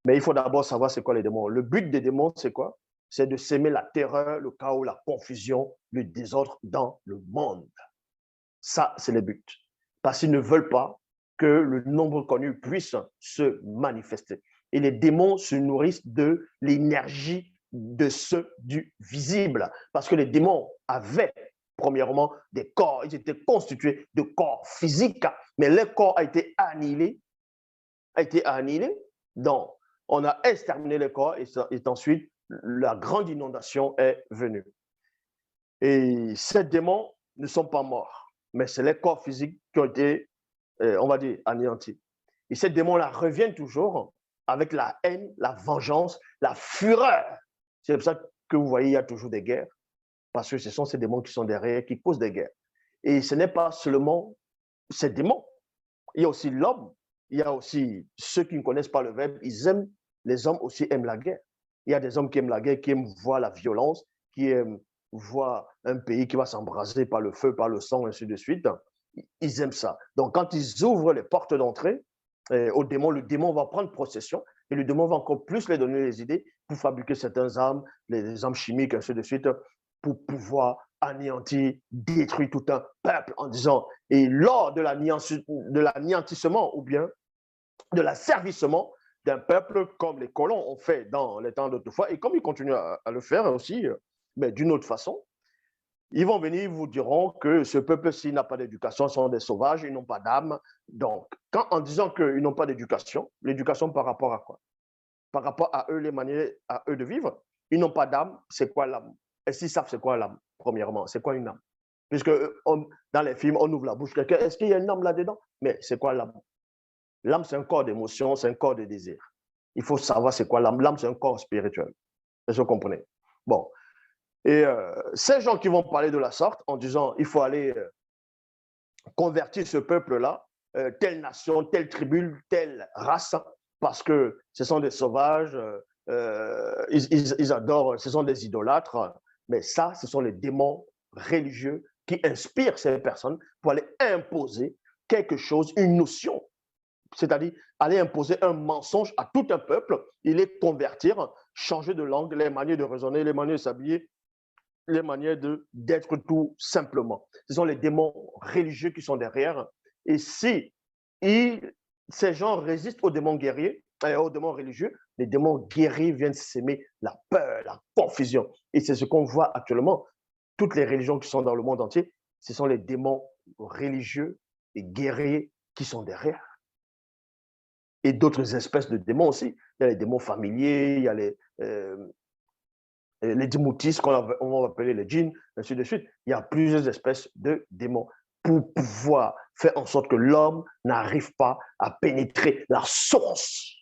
Mais il faut d'abord savoir c'est quoi les démons. Le but des démons, c'est quoi? C'est de s'aimer la terreur, le chaos, la confusion, le désordre dans le monde. Ça, c'est le but. Parce qu'ils ne veulent pas que le nombre connu puisse se manifester. Et les démons se nourrissent de l'énergie de ceux du visible. Parce que les démons avaient, premièrement, des corps. Ils étaient constitués de corps physiques. Mais leur corps a été annihilé. Donc, on a exterminé le corps et ensuite, la grande inondation est venue. Et ces démons ne sont pas morts, mais c'est les corps physiques qui ont été, on va dire, anéantis. Et ces démons-là reviennent toujours avec la haine, la vengeance, la fureur. C'est pour ça que vous voyez, il y a toujours des guerres, parce que ce sont ces démons qui sont derrière, qui causent des guerres. Et ce n'est pas seulement ces démons. Il y a aussi l'homme, il y a aussi ceux qui ne connaissent pas le verbe, les hommes aussi aiment la guerre. Il y a des hommes qui aiment la guerre, qui aiment voir la violence, qui aiment voir un pays qui va s'embraser par le feu, par le sang, ainsi de suite. Ils aiment ça. Donc, quand ils ouvrent les portes d'entrée au démon, le démon va prendre possession et le démon va encore plus les donner les idées pour fabriquer certaines armes, les armes chimiques, ainsi de suite, pour pouvoir anéantir, détruire tout un peuple en disant, et lors de l'anéantissement ou bien de l'asservissement d'un peuple comme les colons ont fait dans les temps d'autrefois et comme ils continuent à le faire aussi, mais d'une autre façon, ils vont venir, ils vous diront que ce peuple-ci n'a pas d'éducation, sont des sauvages, ils n'ont pas d'âme. Donc, en disant qu'ils n'ont pas d'éducation, l'éducation par rapport à quoi? Par rapport à eux, les manières à eux de vivre, ils n'ont pas d'âme, c'est quoi l'âme? Est-ce qu'ils savent c'est quoi l'âme, premièrement? C'est quoi une âme? Puisque dans les films, on ouvre la bouche, quelqu'un, est-ce qu'il y a une âme là-dedans? Mais c'est quoi l'âme? L'âme, c'est un corps d'émotion, c'est un corps de désir. Il faut savoir c'est quoi l'âme. L'âme, c'est un corps spirituel. Est-ce que vous comprenez? Bon. Et ces gens qui vont parler de la sorte en disant il faut aller convertir ce peuple-là, telle nation, telle tribu, telle race, parce que ce sont des sauvages, ils adorent, ce sont des idolâtres. Mais ça, ce sont les démons religieux qui inspirent ces personnes pour aller imposer quelque chose, une notion, c'est-à-dire aller imposer un mensonge à tout un peuple et les convertir, changer de langue, les manières de raisonner, les manières de s'habiller, les manières d'être tout simplement. Ce sont les démons religieux qui sont derrière. Et si ces gens résistent aux démons guerriers, aux démons religieux, les démons guerriers viennent s'aimer la peur, la confusion. Et c'est ce qu'on voit actuellement. Toutes les religions qui sont dans le monde entier, ce sont les démons religieux et guerriers qui sont derrière. Et d'autres espèces de démons aussi. Il y a les démons familiers, il y a les dimoutis, qu'on va appeler les djinns, ainsi de suite. Il y a plusieurs espèces de démons pour pouvoir faire en sorte que l'homme n'arrive pas à pénétrer la source